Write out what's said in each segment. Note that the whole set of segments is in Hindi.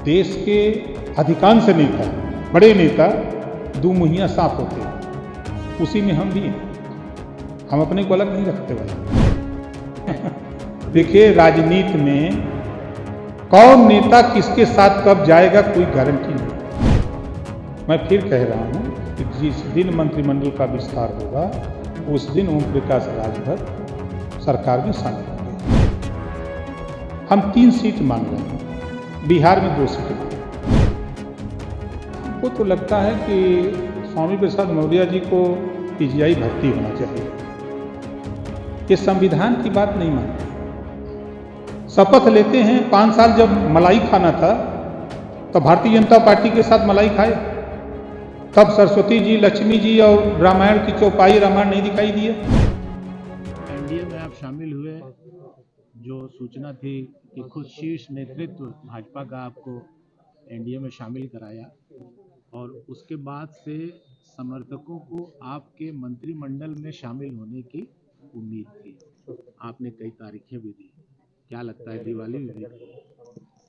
देश के अधिकांश नेता, बड़े नेता दो मुहैया साफ होते हैं, उसी में हम भी हैं। हम अपने को अलग नहीं रखते भाई। देखिए, राजनीति में कौन नेता किसके साथ कब जाएगा कोई गारंटी नहीं। मैं फिर कह रहा हूं कि जिस दिन मंत्रिमंडल का विस्तार होगा उस दिन ओम प्रकाश राजभर सरकार में शामिल होंगे। हम 3 सीट मांग रहे हैं, बिहार में 2 सीटें। हमको तो लगता है कि स्वामी प्रसाद मौर्य जी को पीजीआई भर्ती होना चाहिए। ये संविधान की बात नहीं मानते। शपथ लेते हैं 5 साल जब मलाई खाना था तो भारतीय जनता पार्टी के साथ मलाई खाए, तब सरस्वती जी, लक्ष्मी जी और रामायण की चौपाई रामायण नहीं दिखाई दिए। एनडीए में आप शामिल हुए, जो सूचना थी कि खुद शीर्ष नेतृत्व भाजपा का आपको एनडीए में शामिल कराया और उसके बाद से समर्थकों को आपके मंत्रिमंडल में शामिल होने की उम्मीद थी। आपने कई तारीखें भी दी, क्या लगता है दिवाली भी?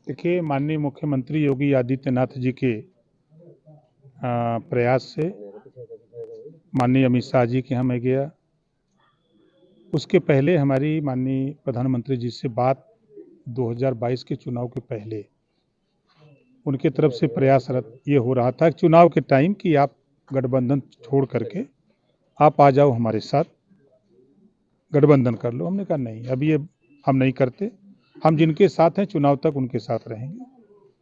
देखिए, माननीय मुख्यमंत्री योगी आदित्यनाथ जी के प्रयास से माननीय अमित शाह जी के यहाँ मैं गया। उसके पहले हमारी माननीय प्रधानमंत्री जी से बात 2022 के चुनाव के पहले उनके तरफ से प्रयासरत ये हो रहा था चुनाव के टाइम कि आप गठबंधन छोड़ करके आप आ जाओ, हमारे साथ गठबंधन कर लो। हमने कहा नहीं, अभी ये हम नहीं करते, हम जिनके साथ हैं चुनाव तक उनके साथ रहेंगे।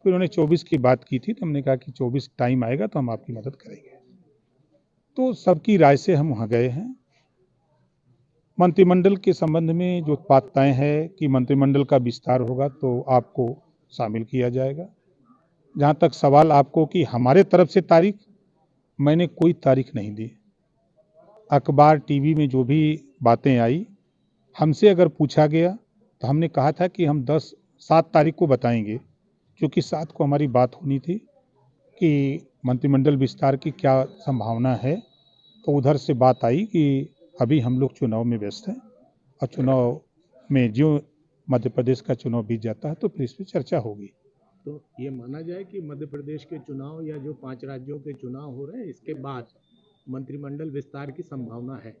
फिर उन्होंने 24 की बात की थी तो हमने कहा कि 24 टाइम आएगा तो हम आपकी मदद करेंगे। तो सबकी राय से हम वहाँ गए हैं। मंत्रिमंडल के संबंध में जो बात तय है कि मंत्रिमंडल का विस्तार होगा तो आपको शामिल किया जाएगा। जहाँ तक सवाल आपको कि हमारे तरफ से तारीख, मैंने कोई तारीख नहीं दी। अखबार टीवी में जो भी बातें आई, हमसे अगर पूछा गया तो हमने कहा था कि हम 7 तारीख को बताएंगे, क्योंकि 7 को हमारी बात होनी थी कि मंत्रिमंडल विस्तार की क्या संभावना है। तो उधर से बात आई कि अभी हम लोग चुनाव में व्यस्त हैं और चुनाव में जो मध्य प्रदेश का चुनाव बीत जाता है तो फिर इस पर चर्चा होगी। तो ये माना जाए कि मध्य प्रदेश के चुनाव या जो 5 राज्यों के चुनाव हो रहे हैं इसके बाद मंत्रिमंडल विस्तार की संभावना है?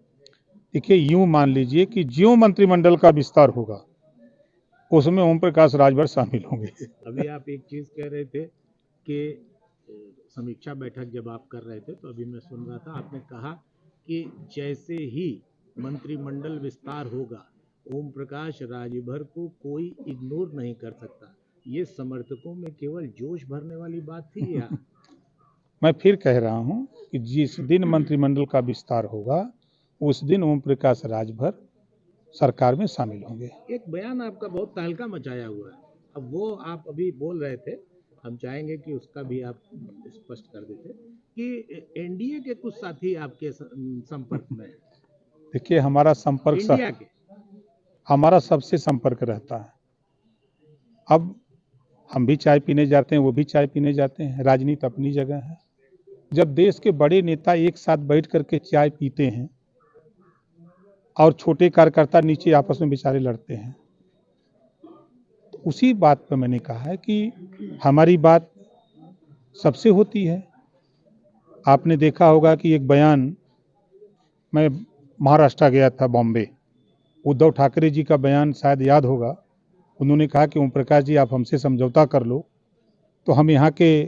देखिए, यूं मान लीजिए कि जो मंत्रिमंडल का विस्तार होगा उसमें ओम प्रकाश राजभर शामिल होंगे। अभी आप एक चीज कह रहे थे कि समीक्षा बैठक जब आप कर रहे थे तो अभी मैं सुन रहा था, आपने कहा कि जैसे ही मंत्रिमंडल विस्तार होगा ओम प्रकाश राजभर को कोई इग्नोर नहीं कर सकता। ये समर्थकों में केवल जोश भरने वाली बात थी या? मैं फिर कह रहा हूं कि जिस दिन मंत्रिमंडल का विस्तार होगा उस दिन ओम प्रकाश राजभर सरकार में शामिल होंगे। एक बयान आपका बहुत तहलका मचाया हुआ है, अब वो आप अभी बोल रहे थे, हम चाहेंगे कि उसका भी आप स्पष्ट कर देते कि एनडीए के कुछ साथी आपके संपर्क में हैं। देखिए, हमारा संपर्क इंडिया के हमारा सबसे संपर्क रहता है। अब हम भी चाय पीने जाते हैं, वो भी चाय पीने जाते हैं, राजनीति अपनी जगह है। जब देश के बड़े नेता एक साथ बैठ करके चाय पीते हैं और छोटे कार्यकर्ता नीचे आपस में बेचारे लड़ते हैं, तो उसी बात पर मैंने कहा है कि हमारी बात सबसे होती है। आपने देखा होगा कि एक बयान, मैं महाराष्ट्र गया था, बॉम्बे, उद्धव ठाकरे जी का बयान शायद याद होगा। उन्होंने कहा कि ओम प्रकाश जी आप हमसे समझौता कर लो तो हम यहाँ के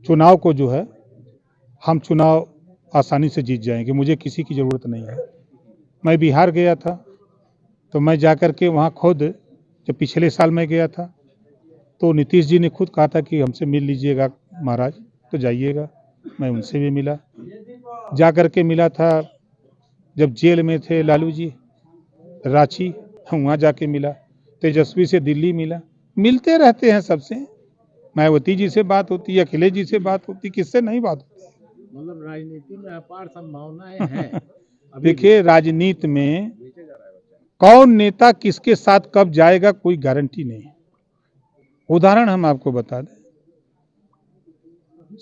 चुनाव को जो है हम चुनाव आसानी से जीत जाएंगे, मुझे किसी की ज़रूरत नहीं है। मैं बिहार गया था तो मैं जाकर के वहाँ खुद, जब पिछले साल मैं गया था तो नीतीश जी ने खुद कहा था कि हमसे मिल लीजिएगा महाराज, तो जाइएगा। मैं उनसे भी मिला, जाकर के मिला था जब जेल में थे लालू जी, रांची, वहाँ जाके मिला। तेजस्वी से दिल्ली मिला, मिलते रहते हैं सबसे। मायावती जी से बात होती है, अखिलेश जी से बात होती, किससे नहीं बात होती। मतलब राजनीति में अपार संभावनाएं हैं। देखिए, राजनीति में कौन नेता किसके साथ कब जाएगा कोई गारंटी नहीं है। उदाहरण हम आपको बता दें,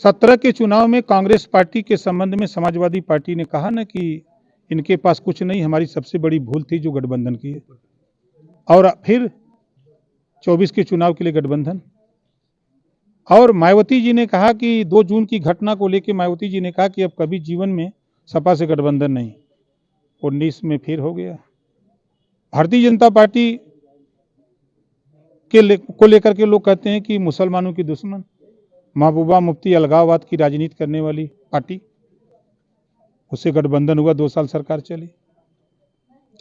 17 के चुनाव में कांग्रेस पार्टी के संबंध में समाजवादी पार्टी ने कहा ना कि इनके पास कुछ नहीं, हमारी सबसे बड़ी भूल थी जो गठबंधन की है। और फिर 24 के चुनाव के लिए गठबंधन, और मायावती जी ने कहा कि 2 जून की घटना को लेकर मायावती जी ने कहा कि अब कभी जीवन में सपा से गठबंधन नहीं। 19 में फिर हो गया। भारतीय जनता पार्टी को लेकर के लोग कहते हैं कि मुसलमानों की दुश्मन, महबूबा मुफ्ती अलगाववाद की राजनीति करने वाली पार्टी, उससे गठबंधन हुआ, 2 साल सरकार चली।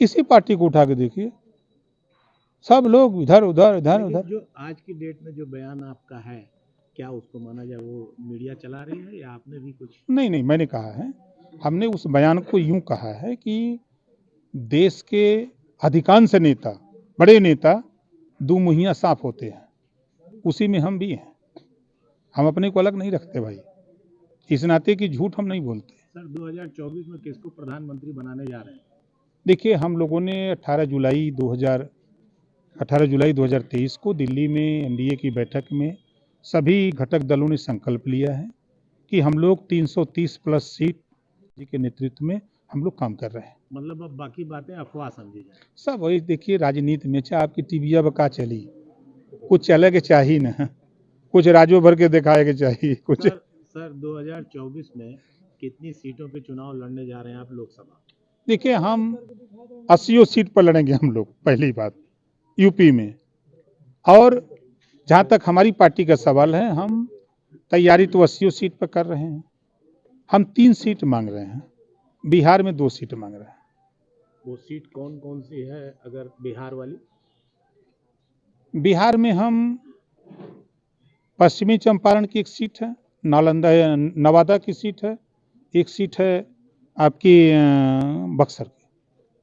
किसी पार्टी को उठा के देखिए, सब लोग इधर उधर इधर उधर। जो आज की डेट में जो बयान आपका है, क्या उसको माना जाए वो मीडिया चला रही है या आपने भी कुछ? नहीं, मैंने कहा है, हमने उस बयान को यूं कहा है कि देश के अधिकांश नेता, बड़े नेता दुमुहिया साफ होते हैं, उसी में हम भी हैं। हम अपने को अलग नहीं रखते भाई, इस नाते की झूठ हम नहीं बोलते। सर 2024 में किसको प्रधानमंत्री बनाने जा रहे हैं? देखिए, हम लोगों ने 18 जुलाई 2023 को दिल्ली में एनडीए की बैठक में सभी घटक दलों ने संकल्प लिया है कि हम लोग 330 प्लस सीट जी के नेतृत्व में हम लोग काम कर रहे हैं। मतलब अब बाकी बातें अफवाह समझी जाए। सब वही देखिए, राजनीति में चाहे आपकी टीवी अब का चली, कुछ चले के चाहिए ना, कुछ राजो भर के दिखाए के चाहिए कुछ। सर 2024 में कितनी सीटों पे चुनाव लड़ने जा रहे हैं आप लोकसभा? देखिए, हम 80 सीट पर लड़ेंगे हम लोग, पहली बात यूपी में। और जहाँ तक हमारी पार्टी का सवाल है, हम तैयारी तो 80 सीट पर कर रहे हैं। हम 3 सीट मांग रहे हैं, बिहार में 2 सीट मांग रहे हैं। वो सीट कौन कौन सी है अगर बिहार वाली? बिहार में हम पश्चिमी चंपारण की 1 सीट है, नालंदा नवादा की सीट है, 1 सीट है आपकी बक्सर की।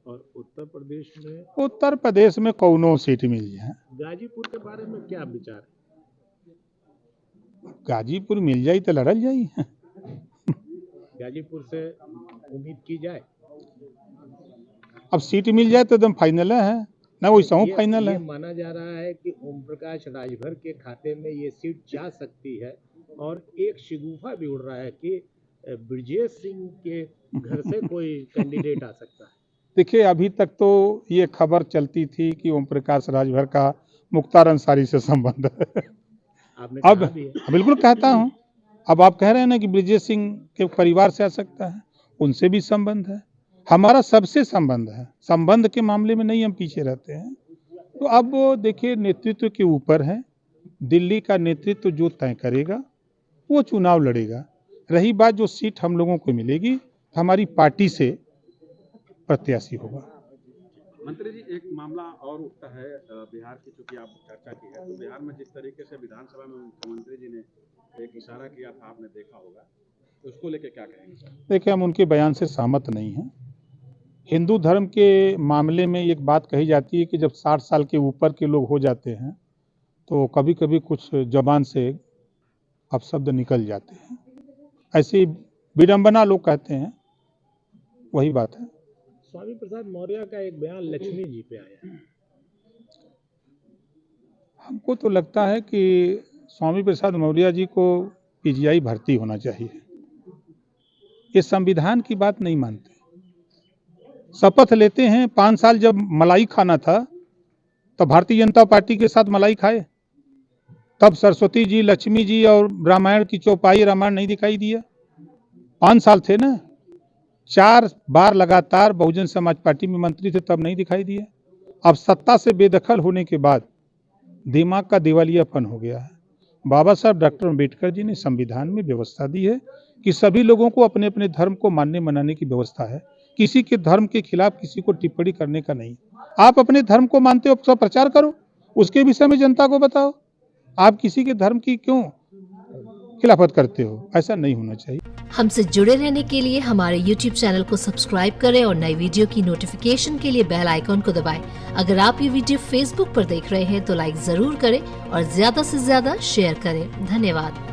और उत्तर प्रदेश में? उत्तर प्रदेश में कौनो सीट मिल जाए। गाजीपुर के बारे में क्या विचार है? गाजीपुर मिल जाई तो लड़ल जाई। गाजीपुर से उम्मीद की जाए? अब सीट मिल जाए तो एकदम फाइनल है ना, वैसा हूँ फाइनल है। माना जा रहा है कि ओम प्रकाश राजभर के खाते में ये सीट जा सकती है, और एक शिगुफा भी उड़ रहा है कि ब्रजेश सिंह के घर से कोई कैंडिडेट आ सकता है। देखिए, अभी तक तो ये खबर चलती थी कि ओम प्रकाश राजभर का मुख्तार अंसारी से संबंध है। अब बिल्कुल कहता हूँ, अब आप कह रहे हैं ना कि ब्रजेश सिंह के परिवार से आ सकता है, उनसे भी संबंध है, हमारा सबसे संबंध है। संबंध के मामले में नहीं हम पीछे रहते हैं। तो अब देखिए, नेतृत्व के ऊपर है, दिल्ली का नेतृत्व जो तय करेगा वो चुनाव लड़ेगा। रही बात जो सीट हम लोगों को मिलेगी, हमारी पार्टी से प्रत्याशी होगा। मंत्री जी, एक मामला और उठता है बिहार की, चूंकि आप चर्चा की है, तो बिहार में जिस तरीके से विधानसभा में मुख्यमंत्री जी ने एक इशारा किया था, आपने देखा होगा, तो उसको लेके क्या कहेंगे? देखिए, हम उनके बयान से सहमत नहीं हैं। हिंदू धर्म के मामले में एक बात कही जाती है कि जब 60 साल के ऊपर के लोग हो जाते हैं तो कभी कभी कुछ जबान से अपशब्द निकल जाते हैं, ऐसी विडंबना लोग कहते हैं, वही बात है। स्वामी प्रसाद मौर्य का एक बयान लक्ष्मी जी पे आया है। हमको तो लगता है कि स्वामी प्रसाद मौर्य जी को पीजीआई भर्ती होना चाहिए। ये संविधान की बात नहीं मानते। शपथ लेते हैं, 5 साल जब मलाई खाना था तो भारतीय जनता पार्टी के साथ मलाई खाए, तब सरस्वती जी, लक्ष्मी जी और रामायण की चौपाई रामायण नहीं दिखाई दिया। 5 साल थे ना, 4 बार लगातार बहुजन समाज पार्टी में मंत्री थे, तब नहीं दिखाई दिया। अब सत्ता से बेदखल होने के बाद दिमाग का दिवालियापन हो गया है। बाबा साहब डॉक्टर अम्बेडकर जी ने संविधान में व्यवस्था दी है कि सभी लोगों को अपने अपने धर्म को मानने मनाने की व्यवस्था है। किसी के धर्म के खिलाफ किसी को टिप्पणी करने का नहीं। आप अपने धर्म को मानते हो, उसका प्रचार करो, उसके विषय में जनता को बताओ। आप किसी के धर्म की क्यों खिलाफत करते हो? ऐसा नहीं होना चाहिए। हमसे जुड़े रहने के लिए हमारे YouTube चैनल को सब्सक्राइब करें और नई वीडियो की नोटिफिकेशन के लिए बेल आइकॉन को दबाएं। अगर आप ये वीडियो Facebook पर देख रहे हैं तो लाइक जरूर करें और ज्यादा से ज्यादा शेयर करें। धन्यवाद।